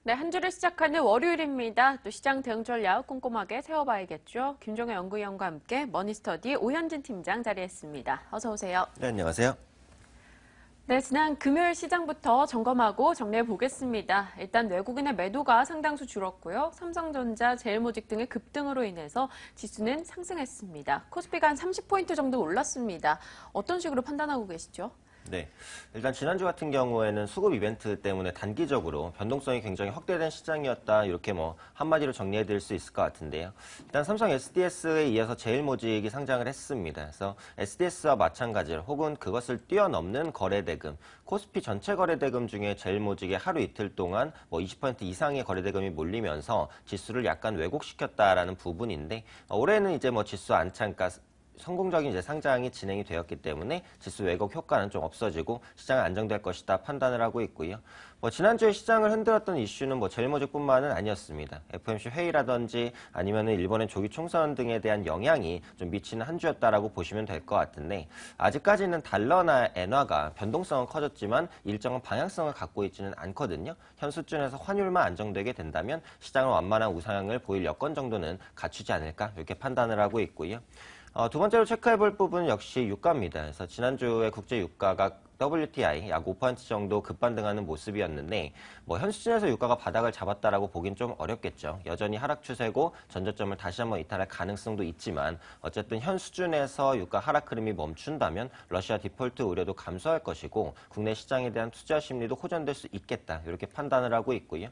네, 한 주를 시작하는 월요일입니다. 또 시장 대응 전략 꼼꼼하게 세워봐야겠죠. 김종현 연구위원과 함께 머니스터디 오현진 팀장 자리했습니다. 어서 오세요. 네, 안녕하세요. 네, 지난 금요일 시장부터 점검하고 정리해 보겠습니다. 일단 외국인의 매도가 상당수 줄었고요. 삼성전자, 제일모직 등의 급등으로 인해서 지수는 상승했습니다. 코스피가 한 30포인트 정도 올랐습니다. 어떤 식으로 판단하고 계시죠? 네, 일단 지난주 같은 경우에는 수급 이벤트 때문에 단기적으로 변동성이 굉장히 확대된 시장이었다. 이렇게 한마디로 정리해 드릴 수 있을 것 같은데요. 일단 삼성 SDS에 이어서 제일모직이 상장을 했습니다. 그래서 SDS와 마찬가지로 혹은 그것을 뛰어넘는 거래대금, 코스피 전체 거래대금 중에 제일모직의 하루 이틀 동안 20% 이상의 거래대금이 몰리면서 지수를 약간 왜곡시켰다라는 부분인데, 올해는 이제 지수 안착가 성공적인 이제 상장이 진행이 되었기 때문에 지수 왜곡 효과는 좀 없어지고 시장은 안정될 것이다 판단을 하고 있고요. 지난주에 시장을 흔들었던 이슈는 제일모직뿐만은 아니었습니다. FOMC 회의라든지 아니면은 일본의 조기 총선 등에 대한 영향이 좀 미치는 한 주였다라고 보시면 될 것 같은데, 아직까지는 달러나 엔화가 변동성은 커졌지만 일정한 방향성을 갖고 있지는 않거든요. 현 수준에서 환율만 안정되게 된다면 시장은 완만한 우상향을 보일 여건 정도는 갖추지 않을까 이렇게 판단을 하고 있고요. 두 번째로 체크해볼 부분은 역시 유가입니다. 그래서 지난주에 국제 유가가 WTI 약 5% 정도 급반등하는 모습이었는데 현 수준에서 유가가 바닥을 잡았다라고 보긴 좀 어렵겠죠. 여전히 하락 추세고 전저점을 다시 한번 이탈할 가능성도 있지만 어쨌든 현 수준에서 유가 하락 흐름이 멈춘다면 러시아 디폴트 우려도 감소할 것이고 국내 시장에 대한 투자 심리도 호전될 수 있겠다. 이렇게 판단을 하고 있고요.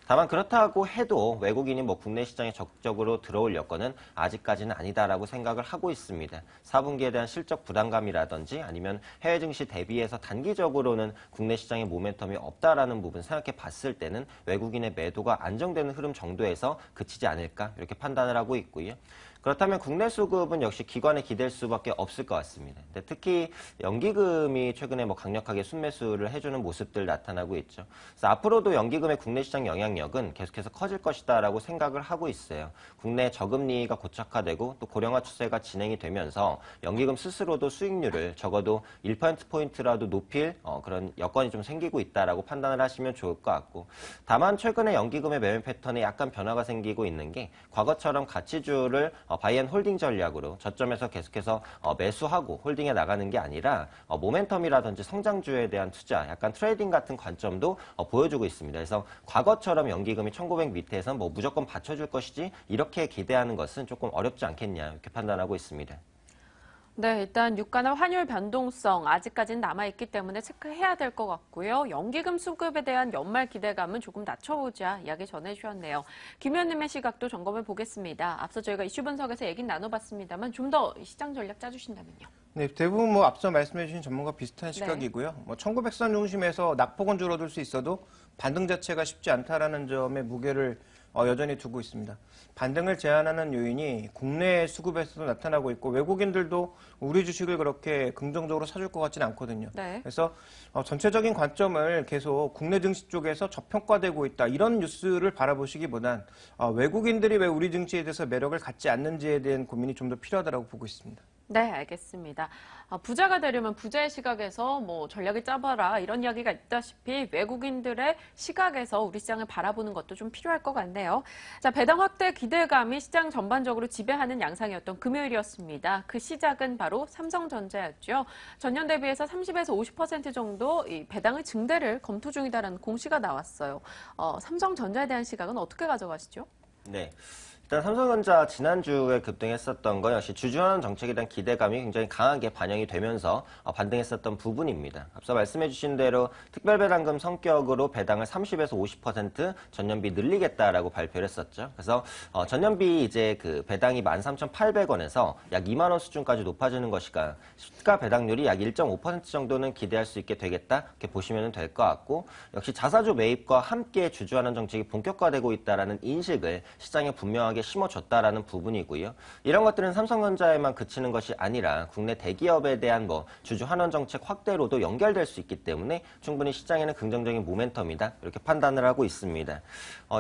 다만 그렇다고 해도 외국인이 국내 시장에 적극적으로 들어올 여건은 아직까지는 아니다라고 생각을 하고 있습니다. 4분기에 대한 실적 부담감이라든지 아니면 해외 증시 대비해서 단기적으로는 국내 시장의 모멘텀이 없다라는 부분 생각해 봤을 때는 외국인의 매도가 안정되는 흐름 정도에서 그치지 않을까 이렇게 판단을 하고 있고요. 그렇다면 국내 수급은 역시 기관에 기댈 수밖에 없을 것 같습니다. 근데 특히 연기금이 최근에 강력하게 순매수를 해주는 모습들 나타나고 있죠. 그래서 앞으로도 연기금의 국내 시장 영향력은 계속해서 커질 것이다라고 생각을 하고 있어요. 국내 저금리가 고착화되고 또 고령화 추세가 진행이 되면서 연기금 스스로도 수익률을 적어도 1%포인트라도 높일 그런 여건이 좀 생기고 있다라고 판단을 하시면 좋을 것 같고, 다만 최근에 연기금의 매매 패턴에 약간 변화가 생기고 있는 게 과거처럼 가치주를 바이앤홀딩 전략으로 저점에서 계속해서 매수하고 홀딩해 나가는 게 아니라 모멘텀이라든지 성장주에 대한 투자, 약간 트레이딩 같은 관점도 보여주고 있습니다. 그래서 과거처럼 연기금이 1900 밑에서 무조건 받쳐줄 것이지 이렇게 기대하는 것은 조금 어렵지 않겠냐 이렇게 판단하고 있습니다. 네, 일단 유가나 환율 변동성 아직까지는 남아있기 때문에 체크해야 될 것 같고요. 연기금 수급에 대한 연말 기대감은 조금 낮춰보자 이야기 전해주셨네요. 김 의원님의 시각도 점검해 보겠습니다. 앞서 저희가 이슈 분석에서 얘기는 나눠봤습니다만 좀 더 시장 전략 짜주신다면요. 네, 대부분 앞서 말씀해 주신 전문가 비슷한 시각이고요. 1900선 중심에서 낙폭은 줄어들 수 있어도 반등 자체가 쉽지 않다라는 점에 무게를 여전히 두고 있습니다. 반등을 제한하는 요인이 국내 수급에서도 나타나고 있고 외국인들도 우리 주식을 그렇게 긍정적으로 사줄 것 같지는 않거든요. 네. 그래서 전체적인 관점을 계속 국내 증시 쪽에서 저평가되고 있다 이런 뉴스를 바라보시기보단 외국인들이 왜 우리 증시에 대해서 매력을 갖지 않는지에 대한 고민이 좀 더 필요하다고 보고 있습니다. 네, 알겠습니다. 부자가 되려면 부자의 시각에서 전략을 짜봐라 이런 이야기가 있다시피 외국인들의 시각에서 우리 시장을 바라보는 것도 좀 필요할 것 같네요. 자, 배당 확대 기대감이 시장 전반적으로 지배하는 양상이었던 금요일이었습니다. 그 시작은 바로 삼성전자였죠. 전년 대비해서 30에서 50% 정도 이 배당의 증대를 검토 중이다라는 공시가 나왔어요. 삼성전자에 대한 시각은 어떻게 가져가시죠? 네. 일단 삼성전자 지난주에 급등했었던 건 역시 주주환원 정책에 대한 기대감이 굉장히 강하게 반영이 되면서 반등했었던 부분입니다. 앞서 말씀해 주신 대로 특별배당금 성격으로 배당을 30에서 50% 전년비 늘리겠다라고 발표를 했었죠. 그래서 전년비 이제 그 배당이 13,800원에서 약 2만 원 수준까지 높아지는 것이가 시가 배당률이 약 1.5% 정도는 기대할 수 있게 되겠다 이렇게 보시면 될 것 같고, 역시 자사주 매입과 함께 주주환원 정책이 본격화되고 있다라는 인식을 시장에 분명하게 과감하게 심어줬다라는 부분이고요. 이런 것들은 삼성전자에만 그치는 것이 아니라 국내 대기업에 대한 주주 환원 정책 확대로도 연결될 수 있기 때문에 충분히 시장에는 긍정적인 모멘텀이다 이렇게 판단을 하고 있습니다.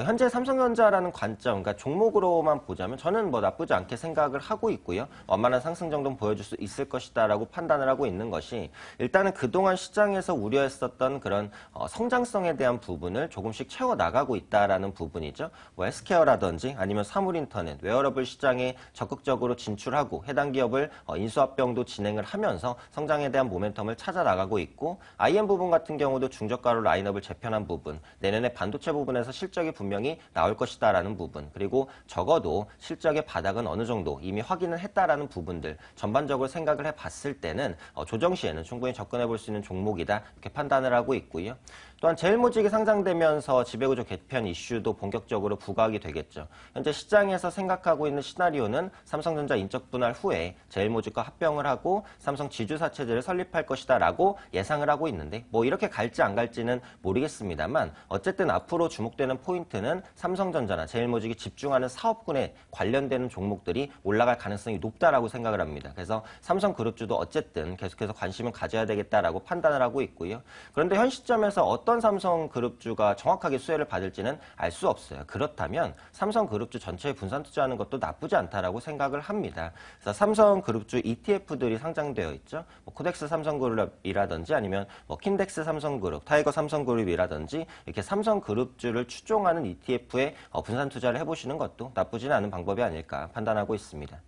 현재 삼성전자라는 관점, 그러니까 종목으로만 보자면 저는 나쁘지 않게 생각을 하고 있고요. 완만한 상승 정도는 보여줄 수 있을 것이다라고 판단을 하고 있는 것이 일단은 그동안 시장에서 우려했었던 그런 성장성에 대한 부분을 조금씩 채워나가고 있다라는 부분이죠. 헬스케어라든지 아니면 사물인터넷, 웨어러블 시장에 적극적으로 진출하고 해당 기업을 인수합병도 진행을 하면서 성장에 대한 모멘텀을 찾아 나가고 있고 IM 부분 같은 경우도 중저가로 라인업을 재편한 부분, 내년에 반도체 부분에서 실적이 분명히 나올 것이다라는 부분, 그리고 적어도 실적의 바닥은 어느 정도 이미 확인을 했다라는 부분들 전반적으로 생각을 해봤을 때는 조정 시에는 충분히 접근해 볼 수 있는 종목이다 이렇게 판단을 하고 있고요. 또한 제일모직이 상장되면서 지배구조 개편 이슈도 본격적으로 부각이 되겠죠. 현재 시장에서 생각하고 있는 시나리오는 삼성전자 인적 분할 후에 제일모직과 합병을 하고 삼성 지주사 체제를 설립할 것이다라고 예상을 하고 있는데 이렇게 갈지 안 갈지는 모르겠습니다만 어쨌든 앞으로 주목되는 포인트는 삼성전자나 제일모직이 집중하는 사업군에 관련되는 종목들이 올라갈 가능성이 높다라고 생각을 합니다. 그래서 삼성그룹주도 어쨌든 계속해서 관심을 가져야 되겠다라고 판단을 하고 있고요. 그런데 현 시점에서 어떤 삼성그룹주가 정확하게 수혜를 받을지는 알 수 없어요. 그렇다면 삼성그룹주 전체에 분산 투자하는 것도 나쁘지 않다라고 생각을 합니다. 그래서 삼성그룹주 ETF들이 상장되어 있죠. 코덱스 삼성그룹이라든지 아니면 킨덱스 삼성그룹, 타이거 삼성그룹이라든지 이렇게 삼성그룹주를 추종하는 ETF에 분산 투자를 해보시는 것도 나쁘지는 않은 방법이 아닐까 판단하고 있습니다.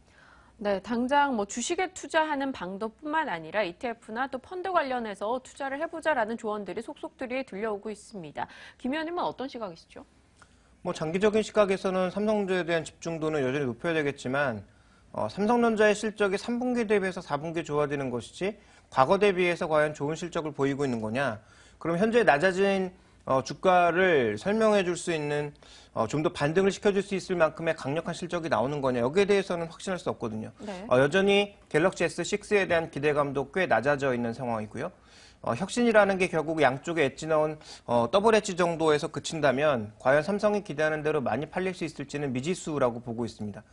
네, 당장 주식에 투자하는 방법뿐만 아니라 ETF나 또 펀드 관련해서 투자를 해보자라는 조언들이 속속들이 들려오고 있습니다. 김 의원님은 어떤 시각이시죠? 장기적인 시각에서는 삼성전자에 대한 집중도는 여전히 높여야 되겠지만 삼성전자의 실적이 3분기 대비해서 4분기 좋아지는 것이지 과거 대비해서 과연 좋은 실적을 보이고 있는 거냐? 그럼 현재 낮아진 주가를 설명해 줄 수 있는 좀 더 반등을 시켜줄 수 있을 만큼의 강력한 실적이 나오는 거냐 여기에 대해서는 확신할 수 없거든요. 네. 여전히 갤럭시 S6에 대한 기대감도 꽤 낮아져 있는 상황이고요. 혁신이라는 게 결국 양쪽에 엣지 넣은 더블 엣지 정도에서 그친다면 과연 삼성이 기대하는 대로 많이 팔릴 수 있을지는 미지수라고 보고 있습니다.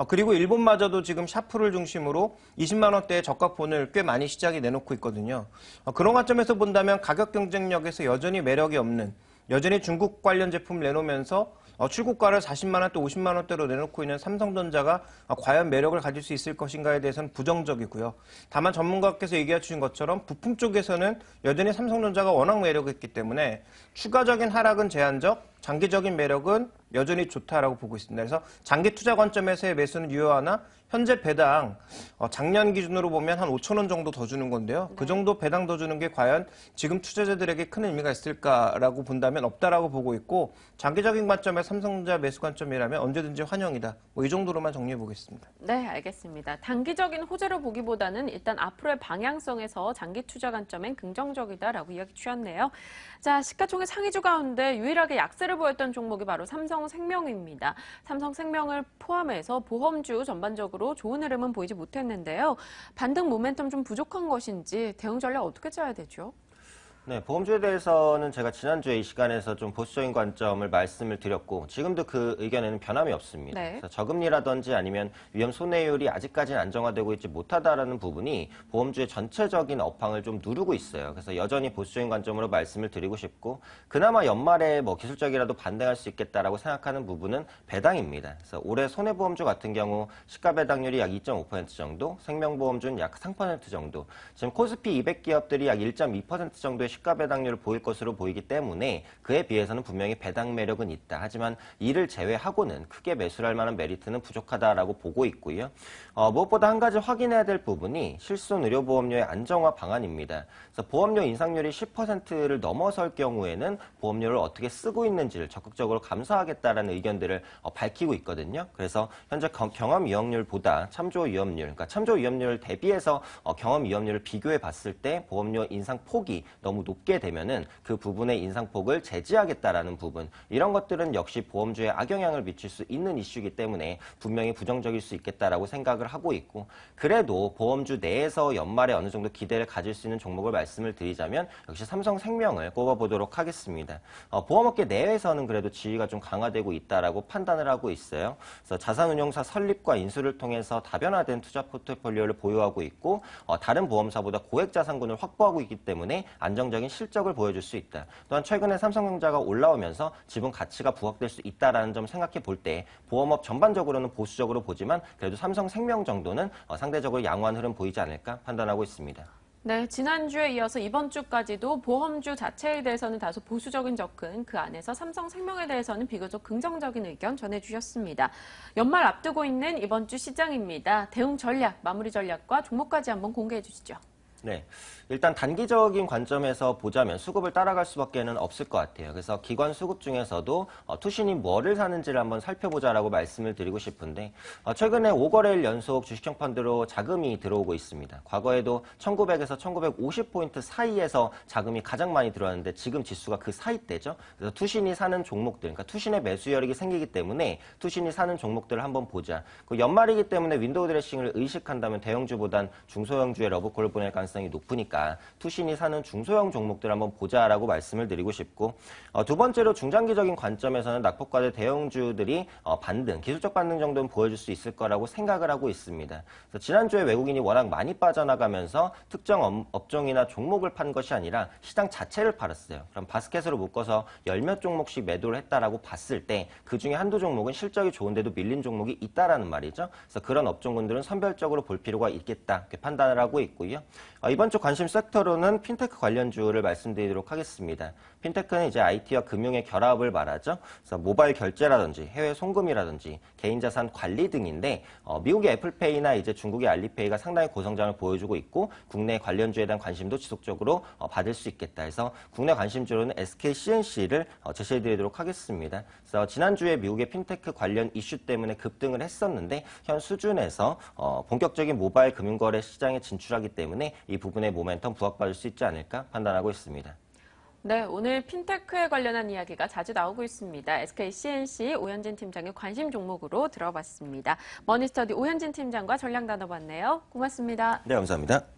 그리고 일본마저도 지금 샤프를 중심으로 20만 원대의 저가폰을 꽤 많이 시장에 내놓고 있거든요. 그런 관점에서 본다면 가격 경쟁력에서 여전히 매력이 없는, 여전히 중국 관련 제품 내놓으면서 출고가를 40만 원대, 50만 원대로 내놓고 있는 삼성전자가 과연 매력을 가질 수 있을 것인가에 대해서는 부정적이고요. 다만 전문가께서 얘기해 주신 것처럼 부품 쪽에서는 여전히 삼성전자가 워낙 매력이 있기 때문에 추가적인 하락은 제한적, 장기적인 매력은 여전히 좋다라고 보고 있습니다. 그래서 장기 투자 관점에서의 매수는 유효하나 현재 배당 작년 기준으로 보면 한 5천 원 정도 더 주는 건데요. 네. 그 정도 배당 더 주는 게 과연 지금 투자자들에게 큰 의미가 있을까라고 본다면 없다라고 보고 있고 장기적인 관점에서 삼성전자 매수 관점이라면 언제든지 환영이다. 이 정도로만 정리해 보겠습니다. 네, 알겠습니다. 단기적인 호재로 보기보다는 일단 앞으로의 방향성에서 장기 투자 관점엔 긍정적이다라고 이야기 주셨네요. 자, 시가총액 상위주 가운데 유일하게 약세를 보였던 종목이 바로 삼성생명입니다. 삼성생명을 포함해서 보험주 전반적으로 좋은 흐름은 보이지 못했는데요. 반등 모멘텀 좀 부족한 것인지 대응 전략 어떻게 짜야 되죠? 네, 보험주에 대해서는 제가 지난주에 이 시간에서 좀 보수적인 관점을 말씀을 드렸고 지금도 그 의견에는 변함이 없습니다. 네. 그래서 저금리라든지 아니면 위험 손해율이 아직까지는 안정화되고 있지 못하다라는 부분이 보험주의 전체적인 업황을 좀 누르고 있어요. 그래서 여전히 보수적인 관점으로 말씀을 드리고 싶고 그나마 연말에 기술적이라도 반등할 수 있겠다라고 생각하는 부분은 배당입니다. 그래서 올해 손해보험주 같은 경우 시가 배당률이 약 2.5% 정도, 생명보험주는 약 3% 정도, 지금 코스피 200기업들이 약 1.2% 정도의 시가 배당률을 보일 것으로 보이기 때문에 그에 비해서는 분명히 배당 매력은 있다. 하지만 이를 제외하고는 크게 매수를 할 만한 메리트는 부족하다라고 보고 있고요. 무엇보다 한 가지 확인해야 될 부분이 실손 의료보험료의 안정화 방안입니다. 그래서 보험료 인상률이 10%를 넘어설 경우에는 보험료를 어떻게 쓰고 있는지를 적극적으로 감사하겠다라는 의견들을 밝히고 있거든요. 그래서 현재 경험 이용률보다 참조 위험률, 그러니까 참조 위험률 대비해서 경험 이용률을 비교해 봤을 때 보험료 인상 폭이 너무 높게 되면은 그 부분의 인상폭을 제지하겠다라는 부분, 이런 것들은 역시 보험주에 악영향을 미칠 수 있는 이슈이기 때문에 분명히 부정적일 수 있겠다라고 생각을 하고 있고, 그래도 보험주 내에서 연말에 어느 정도 기대를 가질 수 있는 종목을 말씀을 드리자면 역시 삼성생명을 꼽아보도록 하겠습니다. 보험업계 내에서는 그래도 지위가 좀 강화되고 있다라고 판단을 하고 있어요. 그래서 자산운용사 설립과 인수를 통해서 다변화된 투자 포트폴리오를 보유하고 있고, 다른 보험사보다 고액 자산군을 확보하고 있기 때문에 안정적인 실적을 보여줄 수 있다. 또한 최근에 삼성전자가 올라오면서 지분 가치가 부각될 수 있다라는 점 생각해 볼 때 보험업 전반적으로는 보수적으로 보지만 그래도 삼성생명 정도는 상대적으로 양호한 흐름 보이지 않을까 판단하고 있습니다. 네, 지난주에 이어서 이번 주까지도 보험주 자체에 대해서는 다소 보수적인 접근, 그 안에서 삼성생명에 대해서는 비교적 긍정적인 의견 전해주셨습니다. 연말 앞두고 있는 이번 주 시장입니다. 대응 전략, 마무리 전략과 종목까지 한번 공개해 주시죠. 네, 일단 단기적인 관점에서 보자면 수급을 따라갈 수밖에는 없을 것 같아요. 그래서 기관 수급 중에서도 투신이 뭐를 사는지를 한번 살펴보자라고 말씀을 드리고 싶은데, 최근에 5거래일 연속 주식형 펀드로 자금이 들어오고 있습니다. 과거에도 1900에서 1950포인트 사이에서 자금이 가장 많이 들어왔는데 지금 지수가 그 사이대죠. 그래서 투신이 사는 종목들, 그러니까 투신의 매수 여력이 생기기 때문에 투신이 사는 종목들을 한번 보자. 그 연말이기 때문에 윈도우 드레싱을 의식한다면 대형주보단 중소형주에 러브콜을 보낼 가능성이 높으니까 투신이 사는 중소형 종목들 한번 보자라고 말씀을 드리고 싶고, 두 번째로 중장기적인 관점에서는 낙폭과대 대형주들이 반등, 기술적 반등 정도는 보여줄 수 있을 거라고 생각을 하고 있습니다. 그래서 지난주에 외국인이 워낙 많이 빠져나가면서 특정 업종이나 종목을 판 것이 아니라 시장 자체를 팔았어요. 그럼 바스켓으로 묶어서 열 몇 종목씩 매도를 했다라고 봤을 때 그중에 한두 종목은 실적이 좋은데도 밀린 종목이 있다라는 말이죠. 그래서 그런 업종군들은 선별적으로 볼 필요가 있겠다, 이렇게 판단을 하고 있고요. 이번 주 관심 섹터로는 핀테크 관련주를 말씀드리도록 하겠습니다. 핀테크는 이제 IT와 금융의 결합을 말하죠. 그래서 모바일 결제라든지 해외 송금이라든지 개인 자산 관리 등인데, 미국의 애플페이나 이제 중국의 알리페이가 상당히 고성장을 보여주고 있고 국내 관련주에 대한 관심도 지속적으로 받을 수 있겠다 해서 국내 관심주로는 SK CNC를 제시해드리도록 하겠습니다. 그래서 지난주에 미국의 핀테크 관련 이슈 때문에 급등을 했었는데 현 수준에서 본격적인 모바일 금융거래 시장에 진출하기 때문에 이 부분의 모멘텀 부각받을 수 있지 않을까 판단하고 있습니다. 네, 오늘 핀테크에 관련한 이야기가 자주 나오고 있습니다. SK CNC 오현진 팀장의 관심 종목으로 들어봤습니다. 머니스터디 오현진 팀장과 전략 나눠봤네요. 고맙습니다. 네, 감사합니다.